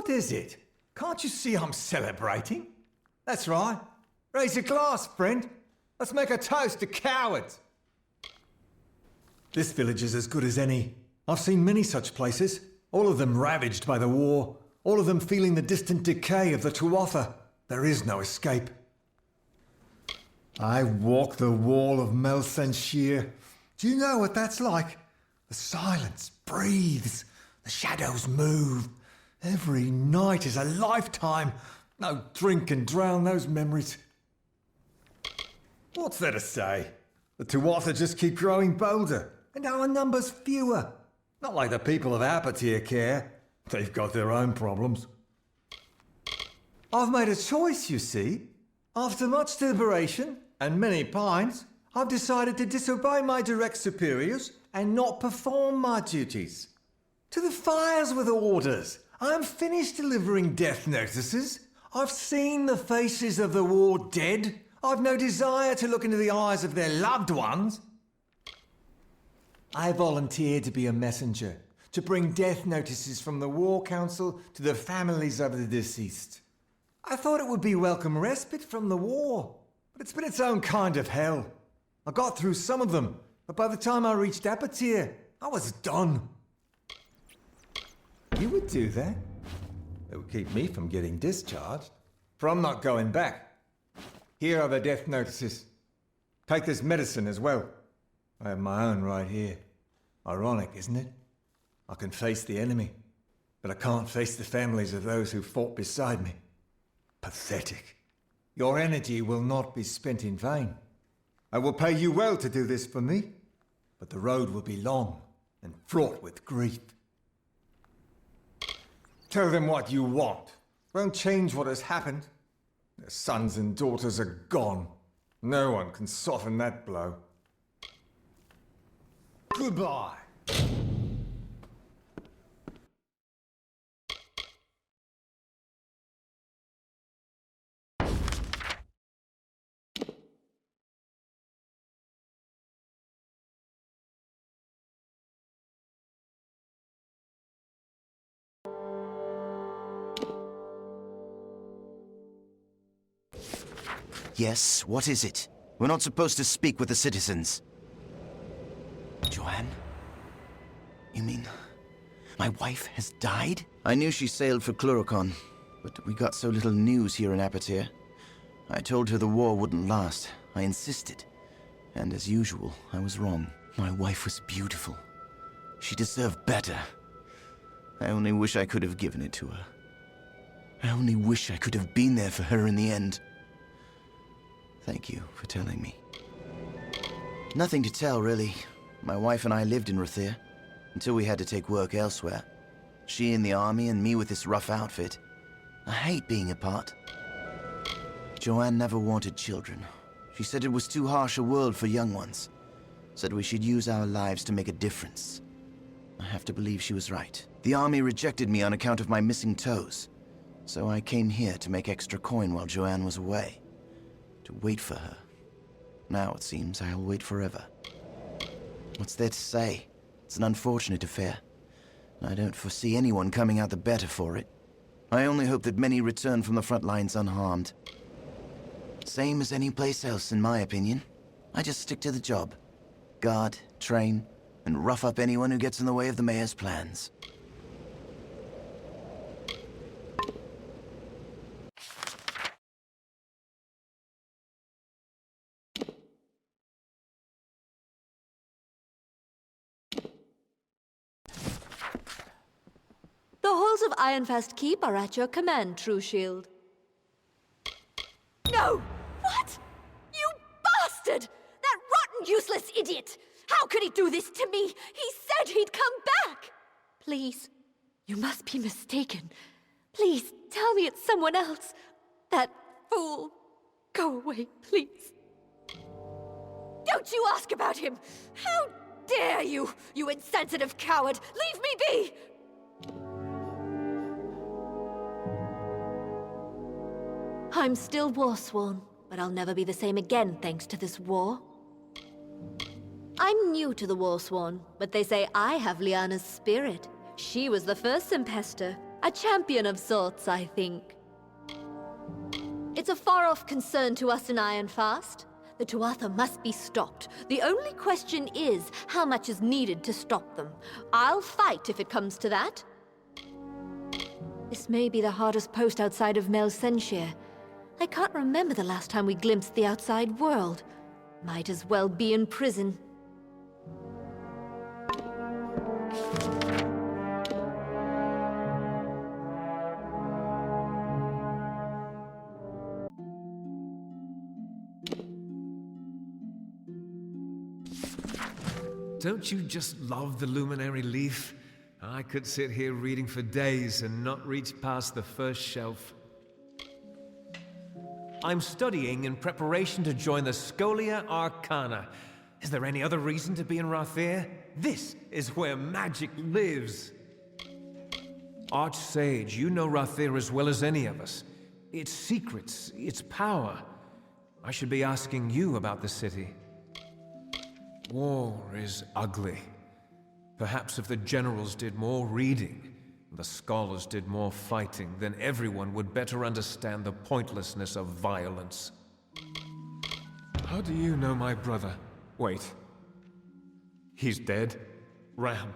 What is it? Can't you see I'm celebrating? That's right. Raise your glass, friend. Let's make a toast to cowards. This village is as good as any. I've seen many such places, all of them ravaged by the war, all of them feeling the distant decay of the Tuatha. There is no escape. I walk the wall of Melsenshire. Do you know what that's like? The silence breathes, the shadows move. Every night is a lifetime. No drink can drown those memories. What's there to say? The Tuatha just keep growing bolder, and our numbers fewer. Not like the people of Apatir care. They've got their own problems. I've made a choice, you see. After much deliberation and many pines, I've decided to disobey my direct superiors and not perform my duties. To the fires with orders. I'm finished delivering death notices. I've seen the faces of the war dead. I've no desire to look into the eyes of their loved ones. I volunteered to be a messenger, to bring death notices from the War Council to the families of the deceased. I thought it would be welcome respite from the war, but it's been its own kind of hell. I got through some of them, but by the time I reached Apatir, I was done. You would do that? It would keep me from getting discharged, for I'm not going back. Here are the death notices. Take this medicine as well. I have my own right here. Ironic, isn't it? I can face the enemy, but I can't face the families of those who fought beside me. Pathetic. Your energy will not be spent in vain. I will pay you well to do this for me, but the road will be long and fraught with grief. Tell them what you want. Won't change what has happened. Their sons and daughters are gone. No one can soften that blow. Goodbye. Yes, what is it? We're not supposed to speak with the citizens. Joanne? You mean my wife has died? I knew she sailed for Cluricon, but we got so little news here in Apatir. I told her the war wouldn't last. I insisted. And as usual, I was wrong. My wife was beautiful. She deserved better. I only wish I could have given it to her. I only wish I could have been there for her in the end. Thank you for telling me. Nothing to tell, really. My wife and I lived in Rathir, until we had to take work elsewhere. She in the army and me with this rough outfit. I hate being apart. Joanne never wanted children. She said it was too harsh a world for young ones. Said we should use our lives to make a difference. I have to believe she was right. The army rejected me on account of my missing toes. So I came here to make extra coin while Joanne was away. To wait for her. Now it seems I'll wait forever. What's there to say? It's an unfortunate affair. I don't foresee anyone coming out the better for it. I only hope that many return from the front lines unharmed. Same as any place else, in my opinion. I just stick to the job. Guard, train, and rough up anyone who gets in the way of the mayor's plans. The halls of Ironfast Keep are at your command, True Shield. No! What? You bastard! That rotten, useless idiot! How could he do this to me? He said he'd come back! Please, you must be mistaken. Please, tell me it's someone else. That fool. Go away, please. Don't you ask about him! How dare you, you insensitive coward! Leave me be! I'm still Warsworn, but I'll never be the same again thanks to this war. I'm new to the Warsworn, but they say I have Lyanna's spirit. She was the first Sempester. A champion of sorts, I think. It's a far-off concern to us in Ironfast. The Tuatha must be stopped. The only question is how much is needed to stop them. I'll fight if it comes to that. This may be the hardest post outside of Melsenshire. I can't remember the last time we glimpsed the outside world. Might as well be in prison. Don't you just love the luminary leaf? I could sit here reading for days and not reach past the first shelf. I'm studying in preparation to join the Scholia Arcana. Is there any other reason to be in Rathir? This is where magic lives. Archsage, you know Rathir as well as any of us. Its secrets, its power. I should be asking you about the city. War is ugly. Perhaps if the generals did more reading, the scholars did more fighting, then everyone would better understand the pointlessness of violence. How do you know my brother? Wait. He's dead? Ram.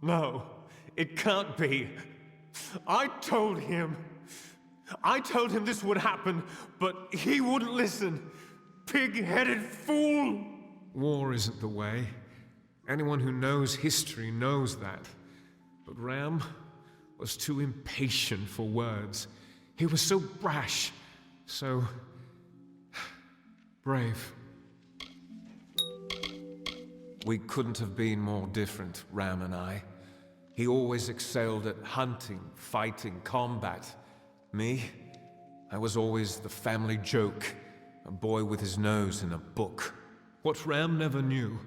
No, it can't be. I told him this would happen, but he wouldn't listen. Pig-headed fool! War isn't the way. Anyone who knows history knows that. But Ram was too impatient for words. He was so brash, so brave. We couldn't have been more different, Ram and I. He always excelled at hunting, fighting, combat. Me? I was always the family joke, a boy with his nose in a book. What Ram never knew,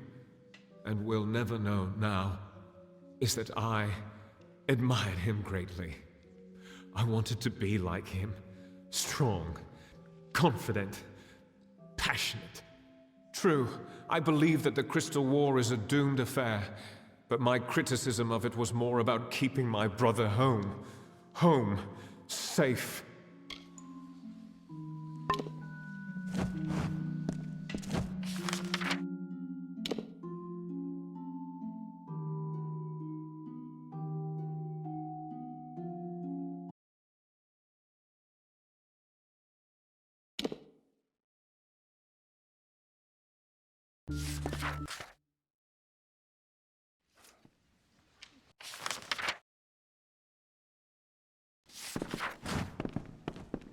and will never know now, is that I admired him greatly. I wanted to be like him, strong, confident, passionate. True, I believe that the Crystal War is a doomed affair, but my criticism of it was more about keeping my brother home. Home, safe.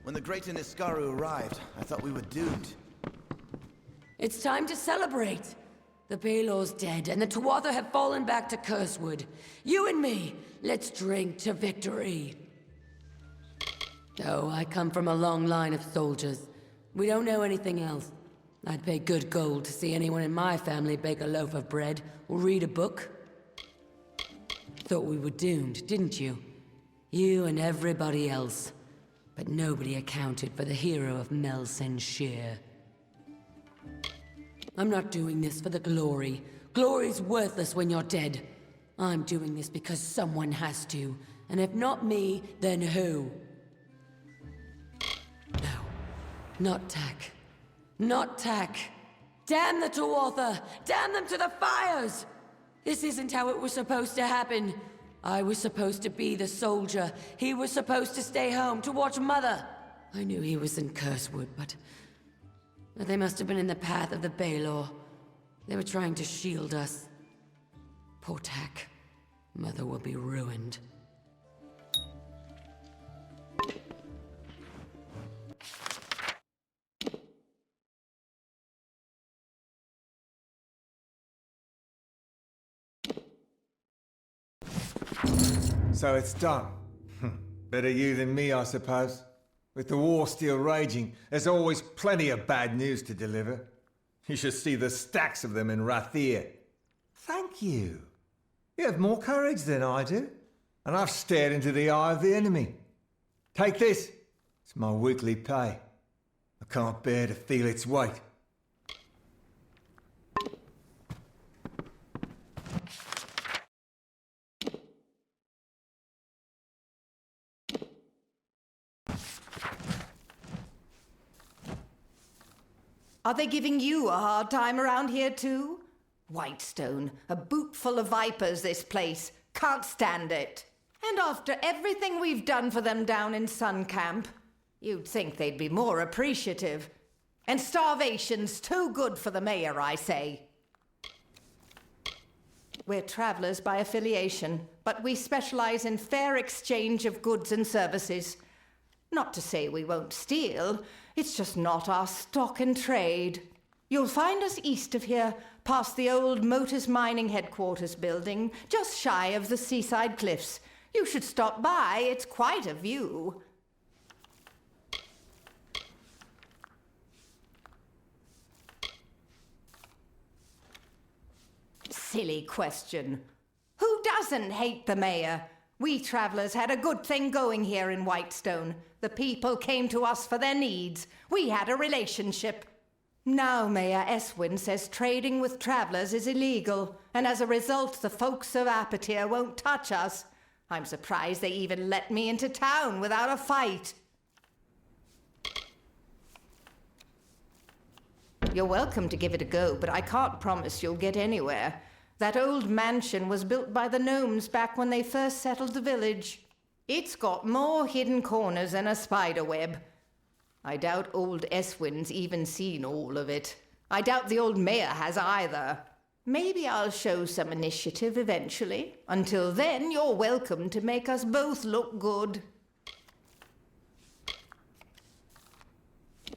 When the great Niskaru arrived, I thought we were doomed. It's time to celebrate. The Baelor's dead, and the Tuatha have fallen back to Cursewood. You and me, let's drink to victory. Oh, I come from a long line of soldiers. We don't know anything else. I'd pay good gold to see anyone in my family bake a loaf of bread or read a book. Thought we were doomed, didn't you? You and everybody else. But nobody accounted for the hero of Melsenshire. I'm not doing this for the glory. Glory's worthless when you're dead. I'm doing this because someone has to. And if not me, then who? No. Not Tak. Not Tak. Damn the Tuatha! Damn them to the fires! This isn't how it was supposed to happen. I was supposed to be the soldier. He was supposed to stay home to watch Mother. I knew he was in Cursewood, but they must have been in the path of the Baelor. They were trying to shield us. Poor Tak. Mother will be ruined. So it's done. Better you than me, I suppose. With the war still raging, there's always plenty of bad news to deliver. You should see the stacks of them in Rathir. Thank you. You have more courage than I do. And I've stared into the eye of the enemy. Take this. It's my weekly pay. I can't bear to feel its weight. Are they giving you a hard time around here too? Whitestone, a boot full of vipers, this place. Can't stand it. And after everything we've done for them down in Sun Camp, you'd think they'd be more appreciative. And starvation's too good for the mayor, I say. We're travelers by affiliation, but we specialize in fair exchange of goods and services. Not to say we won't steal, it's just not our stock and trade. You'll find us east of here, past the old Motors Mining Headquarters building, just shy of the seaside cliffs. You should stop by, it's quite a view. Silly question. Who doesn't hate the mayor? We travelers had a good thing going here in Whitestone. The people came to us for their needs. We had a relationship. Now Mayor Eswin says trading with travelers is illegal, and as a result, the folks of Apatir won't touch us. I'm surprised they even let me into town without a fight. You're welcome to give it a go, but I can't promise you'll get anywhere. That old mansion was built by the gnomes back when they first settled the village. It's got more hidden corners than a spider web. I doubt old Eswin's even seen all of it. I doubt the old mayor has either. Maybe I'll show some initiative eventually. Until then, you're welcome to make us both look good.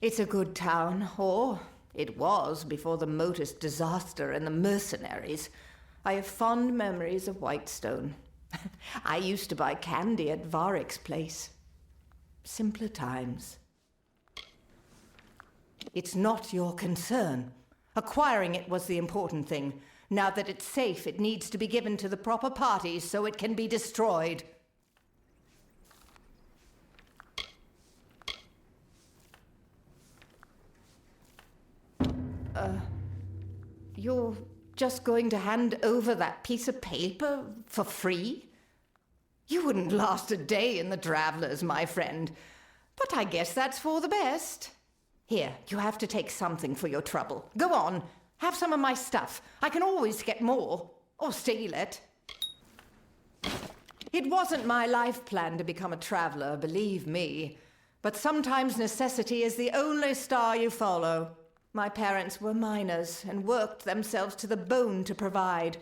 It's a good town, or it was before the Motus disaster and the mercenaries. I have fond memories of Whitestone. I used to buy candy at Varrick's place. Simpler times. It's not your concern. Acquiring it was the important thing. Now that it's safe, it needs to be given to the proper parties so it can be destroyed. You're just going to hand over that piece of paper for free? You wouldn't last a day in the Travelers, my friend. But I guess that's for the best. Here, you have to take something for your trouble. Go on, have some of my stuff. I can always get more, or steal it. It wasn't my life plan to become a traveler, believe me. But sometimes necessity is the only star you follow. My parents were miners and worked themselves to the bone to provide.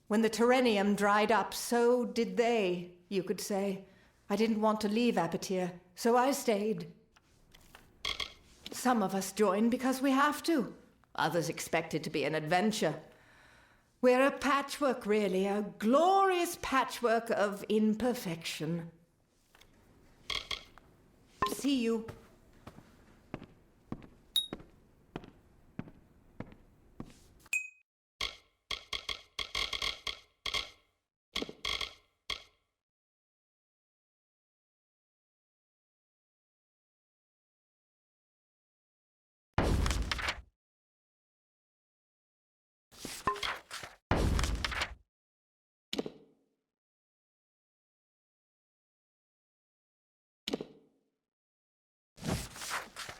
When the Terrenium dried up, so did they, you could say. I didn't want to leave Apatir, so I stayed. Some of us join because we have to. Others expect it to be an adventure. We're a patchwork, really, a glorious patchwork of imperfection. See you.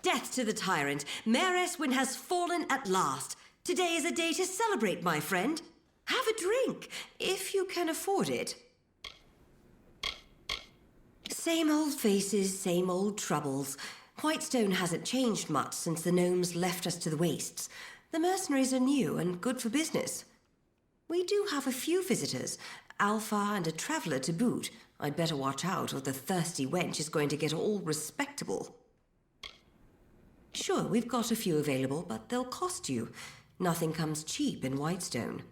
Death to the tyrant. Mayor Eswin has fallen at last. Today is a day to celebrate, my friend. Have a drink, if you can afford it. Same old faces, same old troubles. Whitestone hasn't changed much since the gnomes left us to the wastes. The mercenaries are new and good for business. We do have a few visitors, Alpha and a traveller to boot. I'd better watch out, or the thirsty wench is going to get all respectable. Sure, we've got a few available, but they'll cost you. Nothing comes cheap in Whitestone.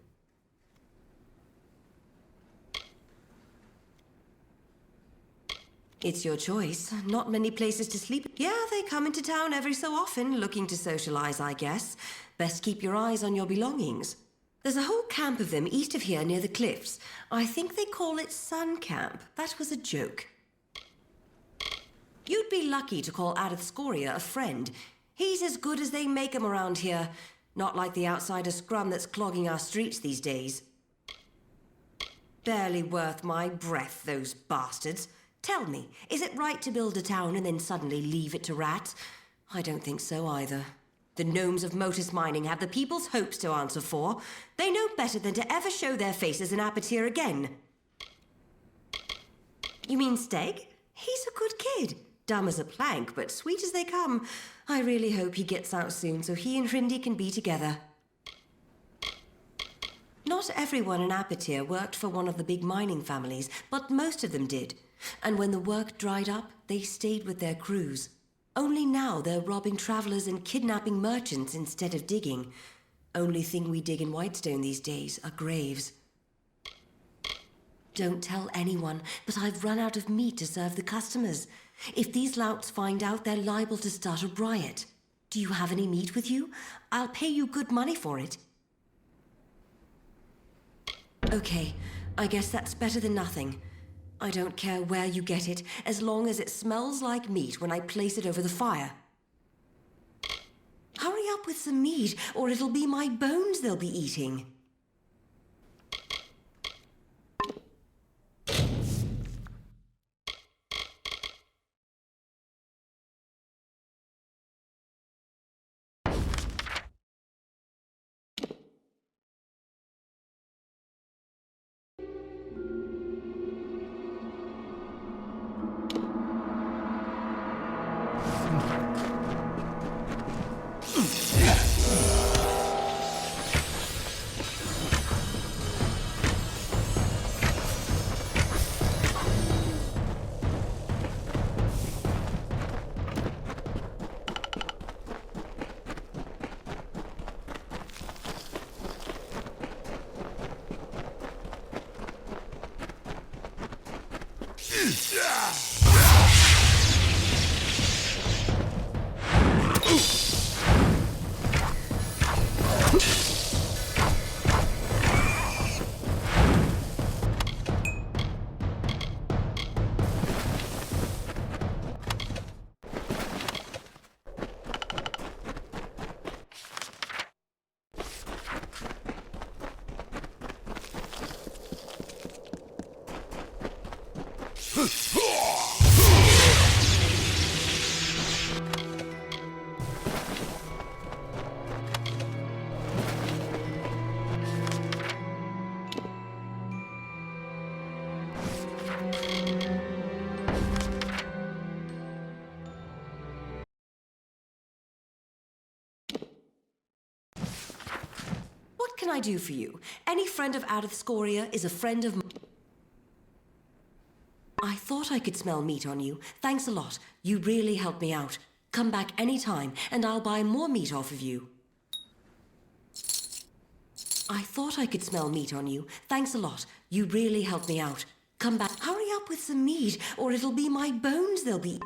It's your choice. Not many places to sleep. Yeah, they come into town every so often, looking to socialize, I guess. Best keep your eyes on your belongings. There's a whole camp of them east of here near the cliffs. I think they call it Sun Camp. That was a joke. You'd be lucky to call Adith Scoria a friend. He's as good as they make 'em around here. Not like the outsider scrum that's clogging our streets these days. Barely worth my breath, those bastards. Tell me, is it right to build a town and then suddenly leave it to rats? I don't think so either. The gnomes of Motus Mining have the people's hopes to answer for. They know better than to ever show their faces in Apatir again. You mean Steg? He's a good kid. Dumb as a plank, but sweet as they come. I really hope he gets out soon so he and Rindy can be together. Not everyone in Apatir worked for one of the big mining families, but most of them did. And when the work dried up, they stayed with their crews. Only now they're robbing travelers and kidnapping merchants instead of digging. Only thing we dig in Whitestone these days are graves. Don't tell anyone, but I've run out of meat to serve the customers. If these louts find out, they're liable to start a riot. Do you have any meat with you? I'll pay you good money for it. Okay, I guess that's better than nothing. I don't care where you get it, as long as it smells like meat when I place it over the fire. Hurry up with some meat, or it'll be my bones they'll be eating. What can I do for you? Any friend of Adith Scoria is a friend of... I thought I could smell meat on you. Thanks a lot. You really helped me out. Come back any time, and I'll buy more meat off of you. I thought I could smell meat on you. Thanks a lot. You really helped me out. Come back. Hurry up with some meat, or it'll be my bones they'll be...